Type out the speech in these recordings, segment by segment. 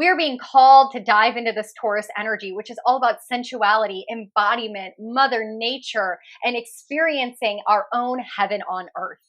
We are being called to dive into this Taurus energy, which is all about sensuality, embodiment, Mother Nature, and experiencing our own heaven on earth.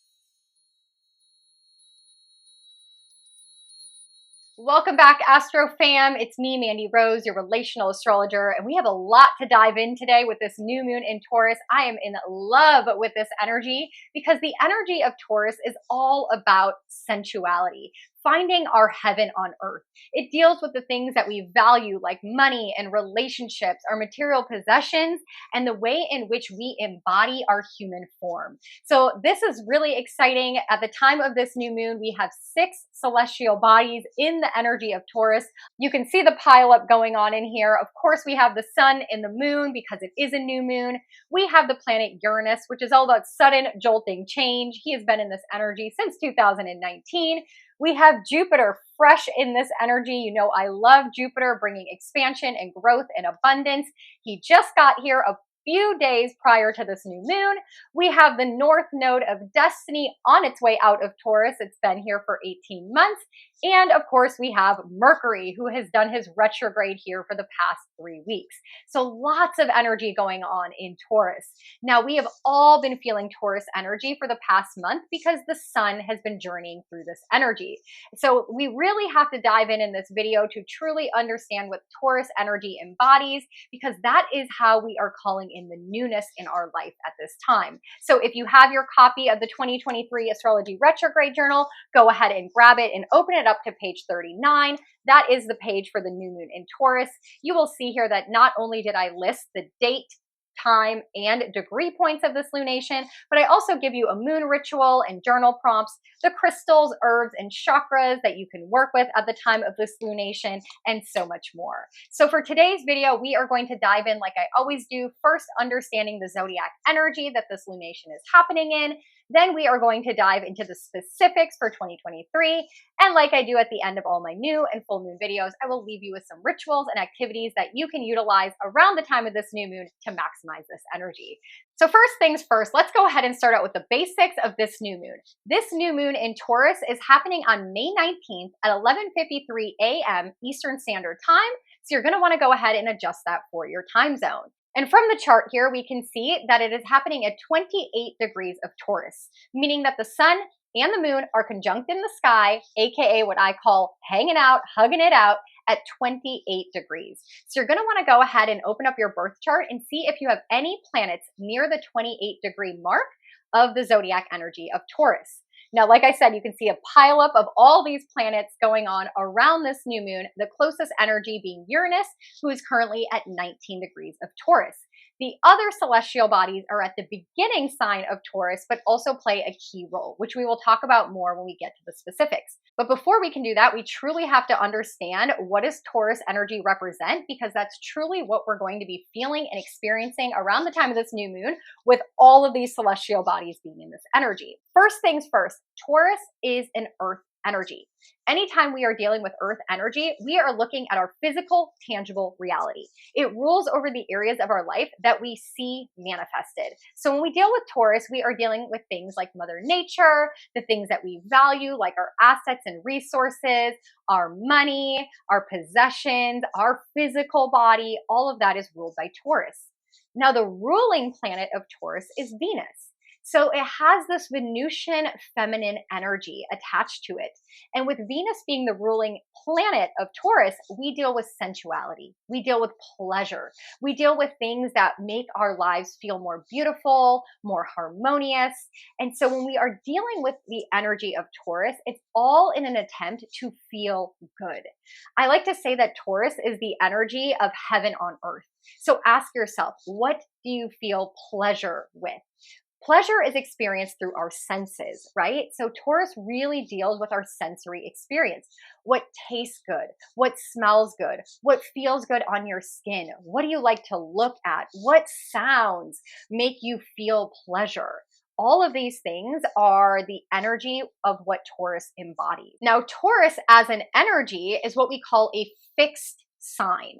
Welcome back, Astro fam. It's me, Mandy Rose, your relational astrologer, and we have a lot to dive in today with this new moon in Taurus. I am in love with this energy because the energy of Taurus is all about sensuality, finding our heaven on earth. It deals with the things that we value, like money and relationships, our material possessions, and the way in which we embody our human form. So this is really exciting. At the time of this new moon, we have 6 celestial bodies in the energy of Taurus. You can see the pileup going on in here. Of course, we have the sun and the moon because it is a new moon. We have the planet Uranus, which is all about sudden jolting change. He has been in this energy since 2019. We have Jupiter fresh in this energy. You know, I love Jupiter bringing expansion and growth and abundance. He just got here a few days prior to this new moon. We have the North Node of Destiny on its way out of Taurus. It's been here for 18 months. And of course, we have Mercury, who has done his retrograde here for the past 3 weeks. So lots of energy going on in Taurus. Now, we have all been feeling Taurus energy for the past month because the sun has been journeying through this energy. So we really have to dive in this video to truly understand what Taurus energy embodies, because that is how we are calling in the newness in our life at this time. So if you have your copy of the 2023 Astrology Retrograde Journal, go ahead and grab it and open it up to page 39. That is the page for the new moon in Taurus. You will see here that not only did I list the date, time, and degree points of this lunation, but I also give you a moon ritual and journal prompts, the crystals, herbs, and chakras that you can work with at the time of this lunation, and so much more. So for today's video, we are going to dive in like I always do, first understanding the zodiac energy that this lunation is happening in. Then we are going to dive into the specifics for 2023. And like I do at the end of all my new and full moon videos, I will leave you with some rituals and activities that you can utilize around the time of this new moon to maximize this energy. So first things first, let's go ahead and start out with the basics of this new moon. This new moon in Taurus is happening on May 19th at 11:53 a.m. Eastern Standard Time. So you're going to want to go ahead and adjust that for your time zone. And from the chart here, we can see that it is happening at 28 degrees of Taurus, meaning that the sun and the moon are conjunct in the sky, aka what I call hanging out, hugging it out at 28 degrees. So you're going to want to go ahead and open up your birth chart and see if you have any planets near the 28-degree mark of the zodiac energy of Taurus. Now, like I said, you can see a pileup of all these planets going on around this new moon, the closest energy being Uranus, who is currently at 19 degrees of Taurus. The other celestial bodies are at the beginning sign of Taurus, but also play a key role, which we will talk about more when we get to the specifics. But before we can do that, we truly have to understand what does Taurus energy represent, because that's truly what we're going to be feeling and experiencing around the time of this new moon with all of these celestial bodies being in this energy. First things first, Taurus is an earth energy. Anytime we are dealing with earth energy, we are looking at our physical, tangible reality. It rules over the areas of our life that we see manifested. So when we deal with Taurus, we are dealing with things like Mother Nature, the things that we value, like our assets and resources, our money, our possessions, our physical body. All of that is ruled by Taurus. Now, the ruling planet of Taurus is Venus. So it has this Venusian feminine energy attached to it. And with Venus being the ruling planet of Taurus, we deal with sensuality. We deal with pleasure. We deal with things that make our lives feel more beautiful, more harmonious. And so when we are dealing with the energy of Taurus, it's all in an attempt to feel good. I like to say that Taurus is the energy of heaven on earth. So ask yourself, what do you feel pleasure with? Pleasure is experienced through our senses, right? So Taurus really deals with our sensory experience. What tastes good? What smells good? What feels good on your skin? What do you like to look at? What sounds make you feel pleasure? All of these things are the energy of what Taurus embodies. Now, Taurus as an energy is what we call a fixed sign.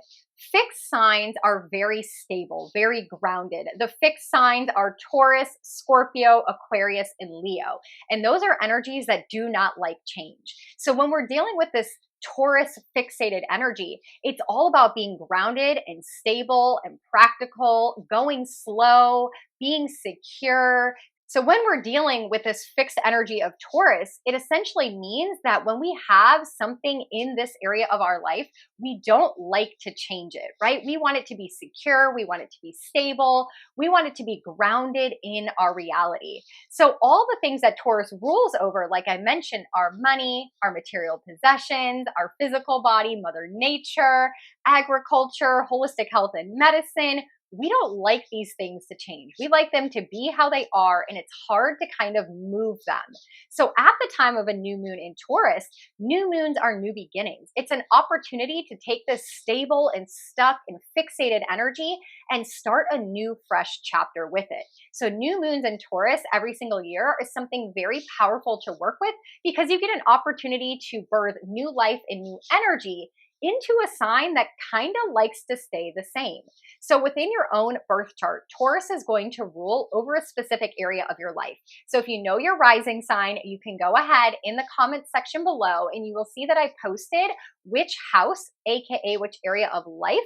Fixed signs are very stable, very grounded. The fixed signs are Taurus, Scorpio, Aquarius, and Leo. And those are energies that do not like change. So when we're dealing with this Taurus fixated energy. It's all about being grounded and stable and practical, going slow, being secure. So when we're dealing with this fixed energy of Taurus, it essentially means that when we have something in this area of our life, we don't like to change it, right? We want it to be secure. We want it to be stable. We want it to be grounded in our reality. So all the things that Taurus rules over, like I mentioned, are money, our material possessions, our physical body, Mother Nature, agriculture, holistic health and medicine. We don't like these things to change. We like them to be how they are, and it's hard to kind of move them. So at the time of a new moon in Taurus, new moons are new beginnings. It's an opportunity to take this stable and stuck and fixated energy and start a new fresh chapter with it. So new moons in Taurus every single year is something very powerful to work with because you get an opportunity to birth new life and new energy into a sign that kind of likes to stay the same. So within your own birth chart, Taurus is going to rule over a specific area of your life. So if you know your rising sign, you can go ahead in the comment section below and you will see that I posted which house, aka which area of life,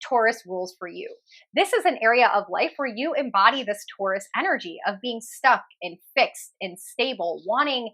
Taurus rules for you. This is an area of life where you embody this Taurus energy of being stuck and fixed and stable, wanting,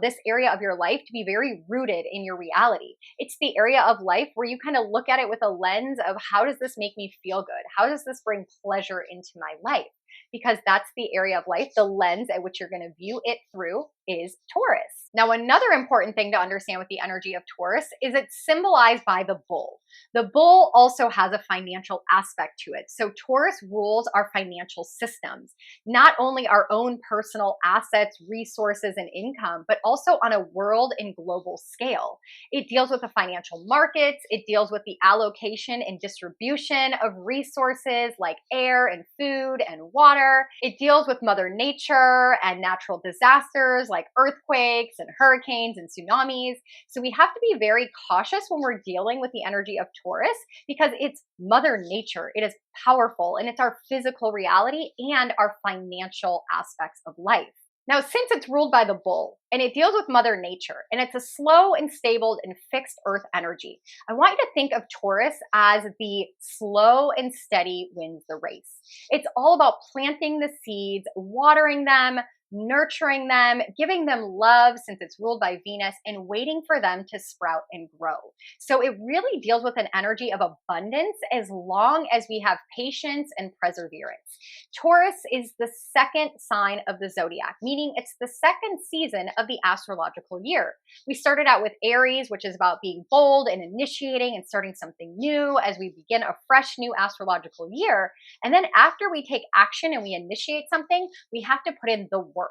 this area of your life to be very rooted in your reality. It's the area of life where you kind of look at it with a lens of how does this make me feel good? How does this bring pleasure into my life? Because that's the area of life, the lens at which you're going to view it through is Taurus. Now, another important thing to understand with the energy of Taurus is it's symbolized by the bull. The bull also has a financial aspect to it. So Taurus rules our financial systems, not only our own personal assets, resources, and income, but also on a world and global scale. It deals with the financial markets. It deals with the allocation and distribution of resources like air and food and water. It deals with Mother Nature and natural disasters like earthquakes and hurricanes and tsunamis. So we have to be very cautious when we're dealing with the energy of Taurus because it's Mother Nature. It is powerful and it's our physical reality and our financial aspects of life. Now, since it's ruled by the bull and it deals with Mother Nature and it's a slow and stable and fixed earth energy, I want you to think of Taurus as the slow and steady wins the race. It's all about planting the seeds, watering them, nurturing them, giving them love since it's ruled by Venus, and waiting for them to sprout and grow. So it really deals with an energy of abundance as long as we have patience and perseverance. Taurus is the second sign of the zodiac, meaning it's the second season of the astrological year. We started out with Aries, which is about being bold and initiating and starting something new as we begin a fresh new astrological year. And then after we take action and we initiate something, we have to put in the work,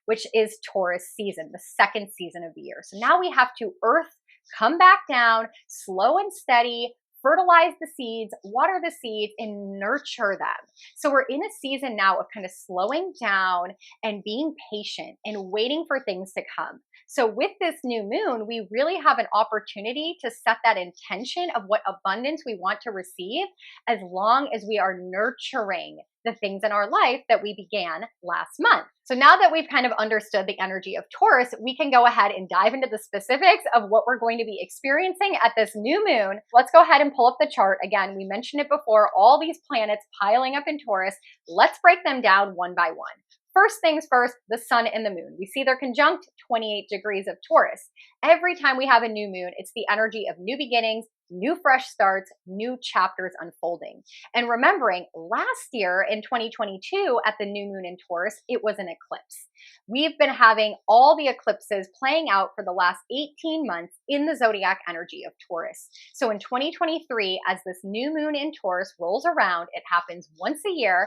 which is Taurus season, the second season of the year. So now we have to earth, come back down, slow and steady, fertilize the seeds, water the seeds, and nurture them. So we're in a season now of kind of slowing down and being patient and waiting for things to come. So with this new moon, we really have an opportunity to set that intention of what abundance we want to receive as long as we are nurturing the things in our life that we began last month. So now that we've kind of understood the energy of Taurus, we can go ahead and dive into the specifics of what we're going to be experiencing at this new moon. Let's go ahead and pull up the chart. Again, we mentioned it before, all these planets piling up in Taurus. Let's break them down one by one. First things first, the sun and the moon. We see they're conjunct 28 degrees of Taurus. Every time we have a new moon, it's the energy of new beginnings, new fresh starts, new chapters unfolding. And remembering last year in 2022 at the new moon in Taurus, it was an eclipse. We've been having all the eclipses playing out for the last 18 months in the zodiac energy of Taurus. So in 2023, as this new moon in Taurus rolls around, it happens once a year.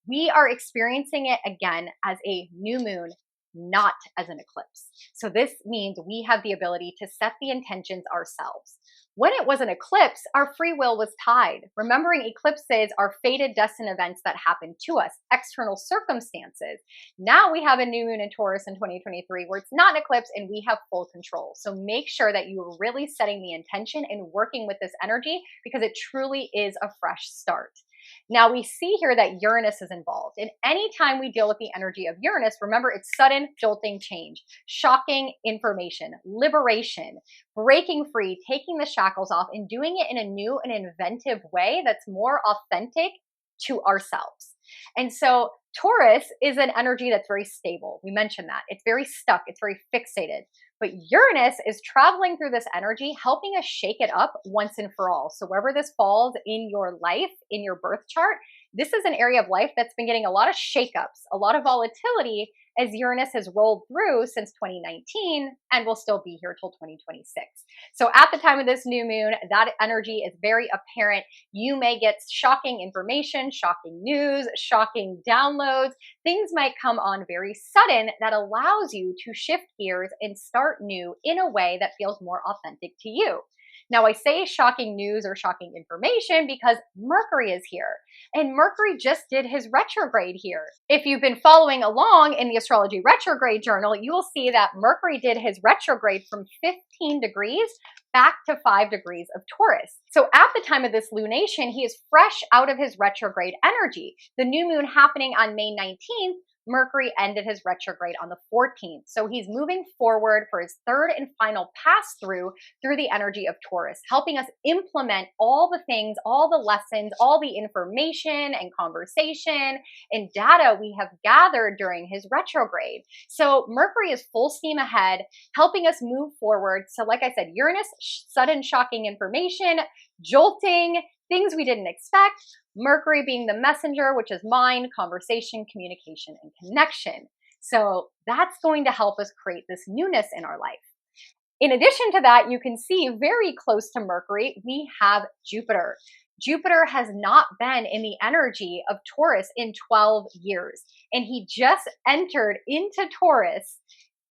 We are experiencing it again as a new moon, not as an eclipse. So this means we have the ability to set the intentions ourselves. When it was an eclipse, our free will was tied. Remembering eclipses are fated destined events that happen to us, external circumstances. Now we have a new moon in Taurus in 2023 where it's not an eclipse and we have full control. So make sure that you are really setting the intention and working with this energy because it truly is a fresh start. Now we see here that Uranus is involved. And anytime we deal with the energy of Uranus, remember it's sudden, jolting change, shocking information, liberation, breaking free, taking the shackles off, and doing it in a new and inventive way that's more authentic to ourselves. And so Taurus is an energy that's very stable. We mentioned that. It's very stuck. It's very fixated. But Uranus is traveling through this energy, helping us shake it up once and for all. So wherever this falls in your life, in your birth chart, this is an area of life that's been getting a lot of shakeups, a lot of volatility as Uranus has rolled through since 2019 and will still be here till 2026. So at the time of this new moon, that energy is very apparent. You may get shocking information, shocking news, shocking downloads. Things might come on very sudden that allows you to shift gears and start new in a way that feels more authentic to you. Now, I say shocking news or shocking information because Mercury is here, and Mercury just did his retrograde here. If you've been following along in the Astrology Retrograde Journal, you will see that Mercury did his retrograde from 15 degrees back to 5 degrees of Taurus. So at the time of this lunation, he is fresh out of his retrograde energy. The new moon happening on May 19th, Mercury ended his retrograde on the 14th. So he's moving forward for his third and final pass through the energy of Taurus, helping us implement all the things, all the lessons, all the information and conversation and data we have gathered during his retrograde. So Mercury is full steam ahead, helping us move forward. So like I said, Uranus, sudden shocking information, jolting, things we didn't expect. Mercury being the messenger, which is mind, conversation, communication, and connection. So that's going to help us create this newness in our life. In addition to that, you can see very close to Mercury, we have Jupiter. Jupiter has not been in the energy of Taurus in 12 years, and he just entered into Taurus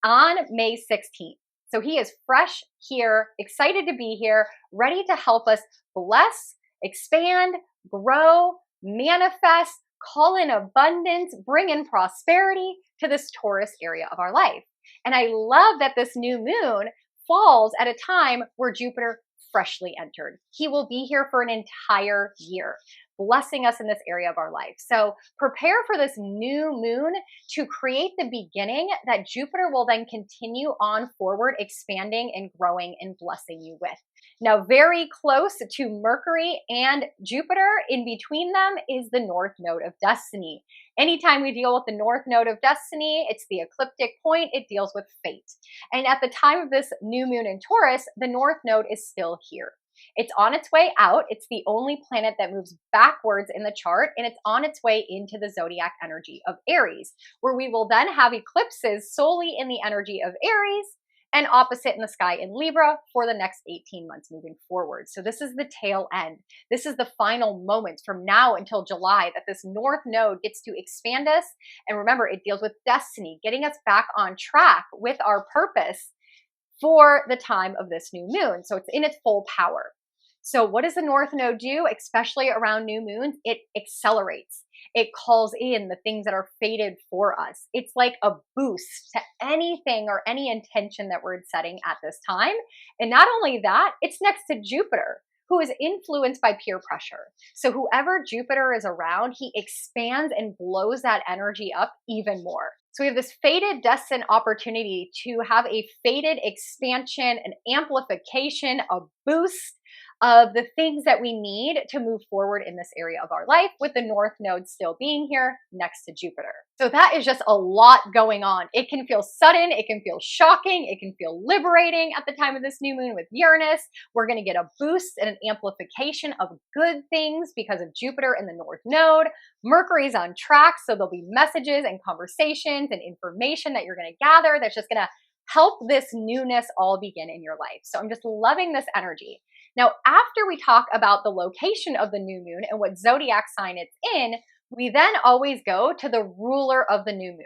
on May 16th. So he is fresh here, excited to be here, ready to help us bless, expand, grow, manifest, call in abundance, bring in prosperity to this Taurus area of our life. And I love that this new moon falls at a time where Jupiter freshly entered. He will be here for an entire year, blessing us in this area of our life. So prepare for this new moon to create the beginning that Jupiter will then continue on forward, expanding and growing and blessing you with. Now, very close to Mercury and Jupiter, in between them is the North Node of Destiny. Anytime we deal with the North Node of Destiny, it's the ecliptic point. It deals with fate. And at the time of this new moon in Taurus, the North Node is still here. It's on its way out. It's the only planet that moves backwards in the chart, and it's on its way into the zodiac energy of Aries, where we will then have eclipses solely in the energy of Aries and opposite in the sky in Libra for the next 18 months moving forward. So this is the tail end. This is the final moments from now until July that this North Node gets to expand us. And remember, it deals with destiny, getting us back on track with our purpose for the time of this new moon. So it's in its full power. So what does the North Node do, especially around new moons? It accelerates. It calls in the things that are fated for us. It's like a boost to anything or any intention that we're setting at this time. And not only that, it's next to Jupiter, who is influenced by peer pressure. So whoever Jupiter is around, he expands and blows that energy up even more. So we have this fated destined opportunity to have a fated expansion, an amplification, a boost of the things that we need to move forward in this area of our life, with the North Node still being here next to Jupiter. So that is just a lot going on. It can feel sudden, it can feel shocking, it can feel liberating at the time of this new moon with Uranus. We're going to get a boost and an amplification of good things because of Jupiter in the North Node. Mercury's on track, so there'll be messages and conversations and information that you're going to gather that's just going to help this newness all begin in your life. So I'm just loving this energy. Now, after we talk about the location of the new moon and what zodiac sign it's in, we then always go to the ruler of the new moon.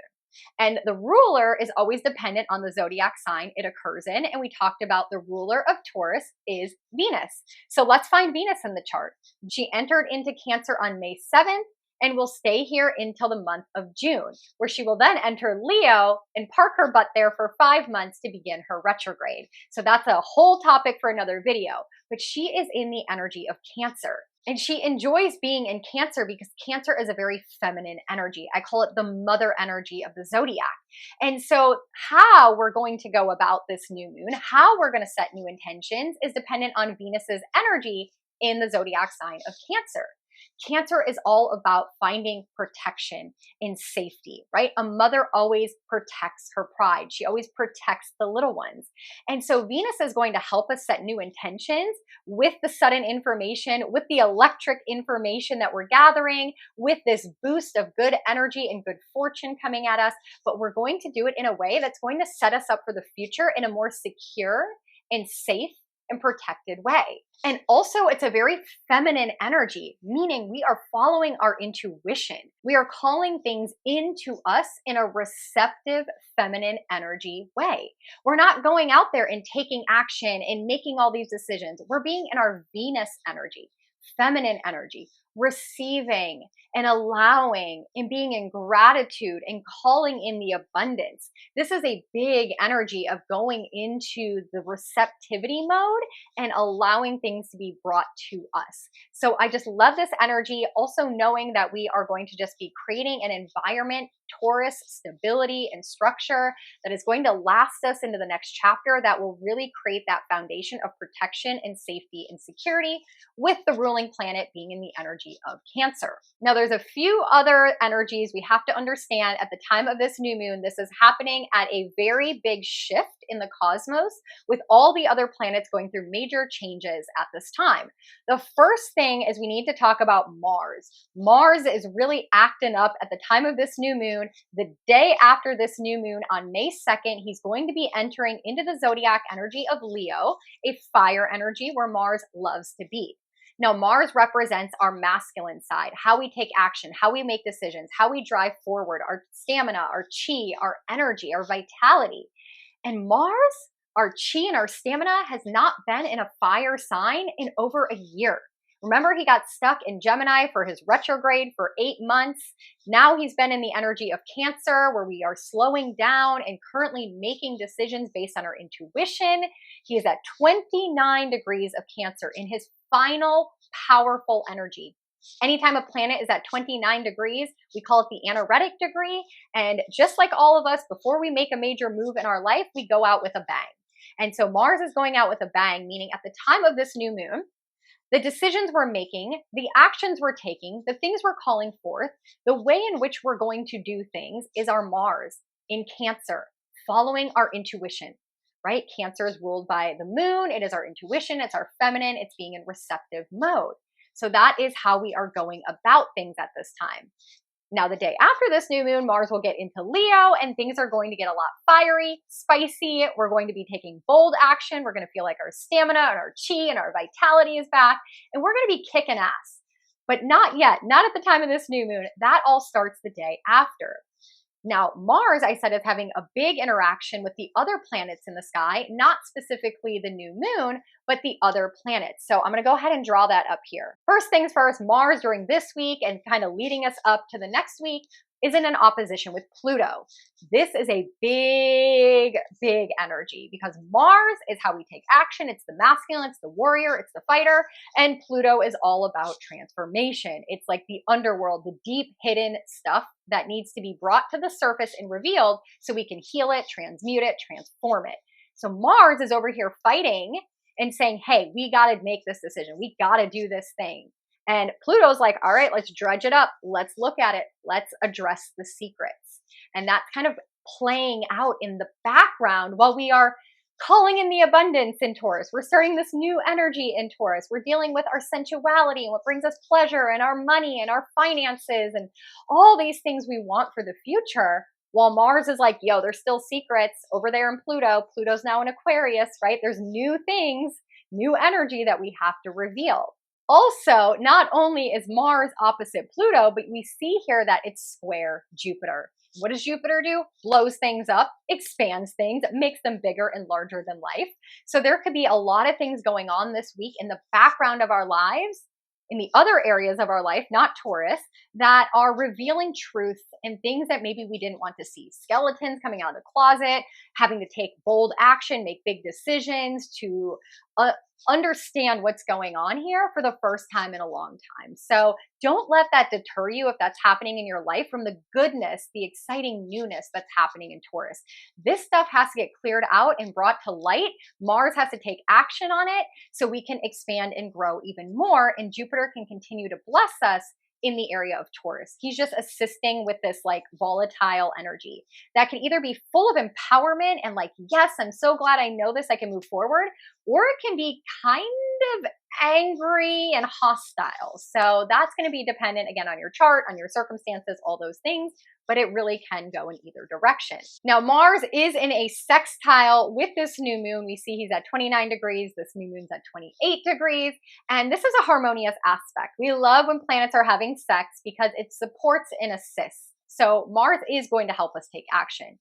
And the ruler is always dependent on the zodiac sign it occurs in. And we talked about the ruler of Taurus is Venus. So let's find Venus in the chart. She entered into Cancer on May 7th. And will stay here until the month of June, where she will then enter Leo and park her butt there for 5 months to begin her retrograde. So that's a whole topic for another video, but she is in the energy of Cancer. And she enjoys being in Cancer because Cancer is a very feminine energy. I call it the mother energy of the zodiac. And so, how we're going to go about this new moon, how we're going to set new intentions, is dependent on Venus's energy in the zodiac sign of Cancer. Cancer is all about finding protection and safety, right? A mother always protects her pride. She always protects the little ones. And so Venus is going to help us set new intentions with the sudden information, with the electric information that we're gathering, with this boost of good energy and good fortune coming at us. But we're going to do it in a way that's going to set us up for the future in a more secure and safe and protected way. And also, it's a very feminine energy, meaning we are following our intuition. We are calling things into us in a receptive, feminine energy way. We're not going out there and taking action and making all these decisions. We're being in our Venus energy, feminine energy, receiving and allowing and being in gratitude and calling in the abundance. This is a big energy of going into the receptivity mode and allowing things to be brought to us. So I just love this energy. Also knowing that we are going to just be creating an environment, Taurus, stability and structure that is going to last us into the next chapter, that will really create that foundation of protection and safety and security, with the ruling planet being in the energy of Cancer. Now, there's a few other energies we have to understand at the time of this new moon. This is happening at a very big shift in the cosmos, with all the other planets going through major changes at this time. The first thing is we need to talk about Mars. Mars is really acting up at the time of this new moon. The day after this new moon on May 2nd, he's going to be entering into the zodiac energy of Leo, a fire energy where Mars loves to be. Now, Mars represents our masculine side, how we take action, how we make decisions, how we drive forward, our stamina, our chi, our energy, our vitality. And Mars, our chi and our stamina, has not been in a fire sign in over a year. Remember, he got stuck in Gemini for his retrograde for 8 months. Now he's been in the energy of Cancer, where we are slowing down and currently making decisions based on our intuition. He is at 29 degrees of Cancer in his final powerful energy. Anytime a planet is at 29 degrees, we call it the anaretic degree. And just like all of us, before we make a major move in our life, we go out with a bang. And so Mars is going out with a bang, meaning at the time of this new moon, the decisions we're making, the actions we're taking, the things we're calling forth, the way in which we're going to do things is our Mars in Cancer, following our intuition, right? Cancer is ruled by the moon. It is our intuition. It's our feminine. It's being in receptive mode. So that is how we are going about things at this time. Now, the day after this new moon, Mars will get into Leo and things are going to get a lot fiery, spicy. We're going to be taking bold action. We're going to feel like our stamina and our chi and our vitality is back, and we're going to be kicking ass. But not yet, not at the time of this new moon. That all starts the day after. Now, Mars, I said, is having a big interaction with the other planets in the sky, not specifically the new moon, but the other planets. So I'm going to go ahead and draw that up here. First things first, Mars during this week and kind of leading us up to the next week is in an opposition with Pluto. This is a big, big energy because Mars is how we take action. It's the masculine, it's the warrior, it's the fighter, and Pluto is all about transformation. It's like the underworld, the deep hidden stuff that needs to be brought to the surface and revealed so we can heal it, transmute it, transform it. So Mars is over here fighting and saying, hey, we got to make this decision. We got to do this thing. And Pluto's like, all right, let's dredge it up. Let's look at it. Let's address the secrets. And that's kind of playing out in the background while we are calling in the abundance in Taurus. We're starting this new energy in Taurus. We're dealing with our sensuality and what brings us pleasure and our money and our finances and all these things we want for the future. While Mars is like, yo, there's still secrets over there in Pluto. Pluto's now in Aquarius, right? There's new things, new energy that we have to reveal. Also, not only is Mars opposite Pluto, but we see here that it's square Jupiter. What does Jupiter do? Blows things up, expands things, makes them bigger and larger than life. So there could be a lot of things going on this week in the background of our lives, in the other areas of our life, not Taurus, that are revealing truth and things that maybe we didn't want to see. Skeletons coming out of the closet, having to take bold action, make big decisions to understand what's going on here for the first time in a long time. So don't let that deter you if that's happening in your life from the goodness, the exciting newness that's happening in Taurus. This stuff has to get cleared out and brought to light. Mars has to take action on it so we can expand and grow even more, and Jupiter can continue to bless us in the area of Taurus. He's just assisting with this like volatile energy that can either be full of empowerment and like, yes, I'm so glad I know this, I can move forward, or it can be kind of angry and hostile. So that's going to be dependent again on your chart, on your circumstances, all those things, but it really can go in either direction. Now, Mars is in a sextile with this new moon. We see he's at 29 degrees. This new moon's at 28 degrees. And this is a harmonious aspect. We love when planets are having sex because it supports and assists. So Mars is going to help us take action.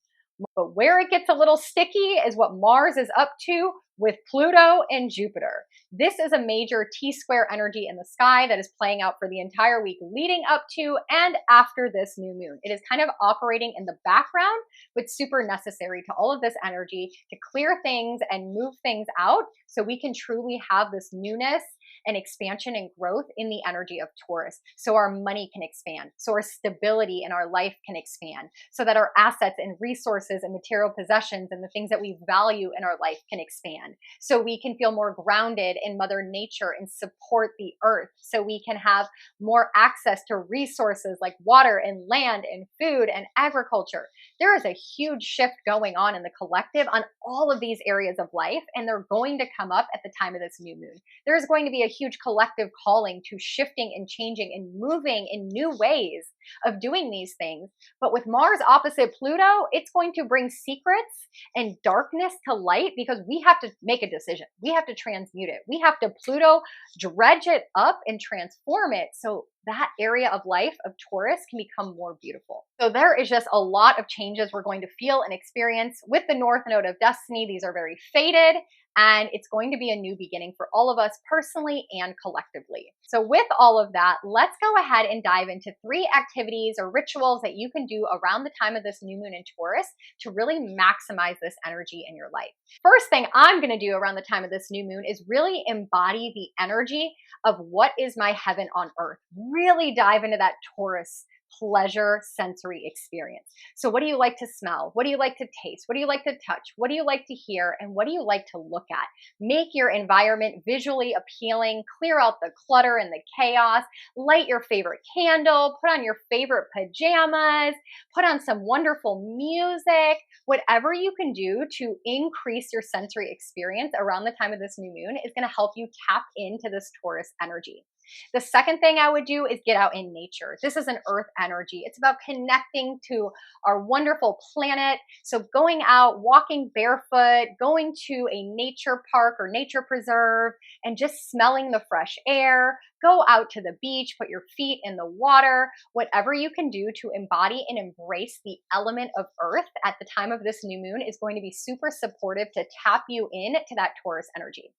But where it gets a little sticky is what Mars is up to with Pluto and Jupiter. This is a major T-square energy in the sky that is playing out for the entire week leading up to and after this new moon. It is kind of operating in the background, but super necessary to all of this energy to clear things and move things out so we can truly have this newness and expansion and growth in the energy of Taurus, so our money can expand, so our stability in our life can expand, so that our assets and resources and material possessions and the things that we value in our life can expand, so we can feel more grounded in Mother Nature and support the earth, so we can have more access to resources like water and land and food and agriculture. There is a huge shift going on in the collective on all of these areas of life, and they're going to come up at the time of this new moon. There's going to be a huge collective calling to shifting and changing and moving in new ways of doing these things. But with Mars opposite Pluto, it's going to bring secrets and darkness to light because we have to make a decision. We have to transmute it. We have to Pluto dredge it up and transform it so that area of life of Taurus can become more beautiful. So there is just a lot of changes we're going to feel and experience with the North Node of Destiny. These are very fated, and it's going to be a new beginning for all of us personally and collectively. So with all of that, let's go ahead and dive into 3 activities or rituals that you can do around the time of this new moon in Taurus to really maximize this energy in your life. First thing I'm going to do around the time of this new moon is really embody the energy of what is my heaven on earth. Really dive into that Taurus pleasure sensory experience. So what do you like to smell? What do you like to taste? What do you like to touch? What do you like to hear? And what do you like to look at? Make your environment visually appealing, clear out the clutter and the chaos, light your favorite candle, put on your favorite pajamas, put on some wonderful music, whatever you can do to increase your sensory experience around the time of this new moon is going to help you tap into this Taurus energy. The second thing I would do is get out in nature. This is an earth energy. It's about connecting to our wonderful planet. So going out, walking barefoot, going to a nature park or nature preserve, and just smelling the fresh air. Go out to the beach, put your feet in the water, whatever you can do to embody and embrace the element of earth at the time of this new moon is going to be super supportive to tap you in to that Taurus energy.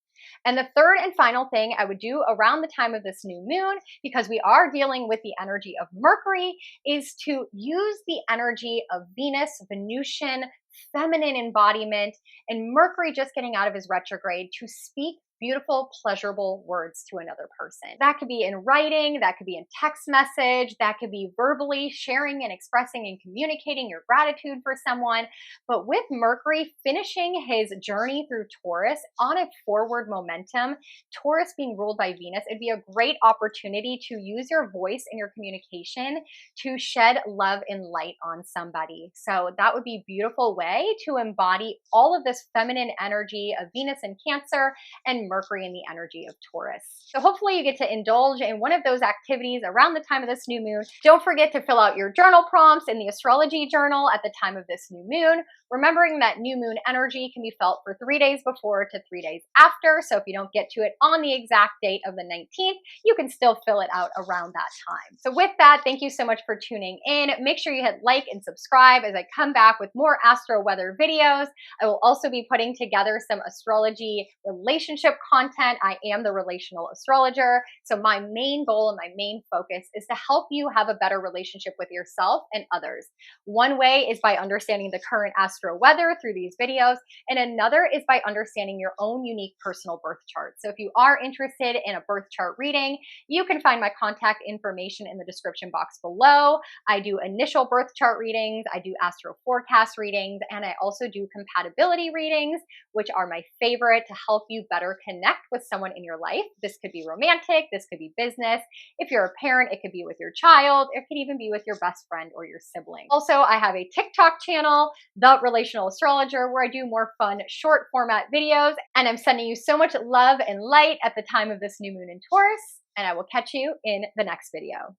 And the third and final thing I would do around the time of this new moon, because we are dealing with the energy of Mercury, is to use the energy of Venus, Venusian, feminine embodiment, and Mercury just getting out of his retrograde to speak beautiful, pleasurable words to another person. That could be in writing, that could be in text message, that could be verbally sharing and expressing and communicating your gratitude for someone. But with Mercury finishing his journey through Taurus on a forward momentum, Taurus being ruled by Venus, it'd be a great opportunity to use your voice and your communication to shed love and light on somebody. So that would be a beautiful way to embody all of this feminine energy of Venus in Cancer and Mercury in the energy of Taurus. So hopefully you get to indulge in one of those activities around the time of this new moon. Don't forget to fill out your journal prompts in the astrology journal at the time of this new moon, remembering that new moon energy can be felt for 3 days before to 3 days after. So if you don't get to it on the exact date of the 19th, you can still fill it out around that time. So with that, thank you so much for tuning in. Make sure you hit like and subscribe as I come back with more astro weather videos. I will also be putting together some astrology relationship membership content. I am the Relational Astrologer. So my main goal and my main focus is to help you have a better relationship with yourself and others. One way is by understanding the current astro weather through these videos, and another is by understanding your own unique personal birth chart. So if you are interested in a birth chart reading, you can find my contact information in the description box below. I do initial birth chart readings, I do astro forecast readings, and I also do compatibility readings, which are my favorite to help you better connect with someone in your life. This could be romantic, this could be business. If you're a parent, it could be with your child, it could even be with your best friend or your sibling. Also, I have a TikTok channel, The Relational Astrologer, where I do more fun short format videos, and I'm sending you so much love and light at the time of this new moon in Taurus, and I will catch you in the next video.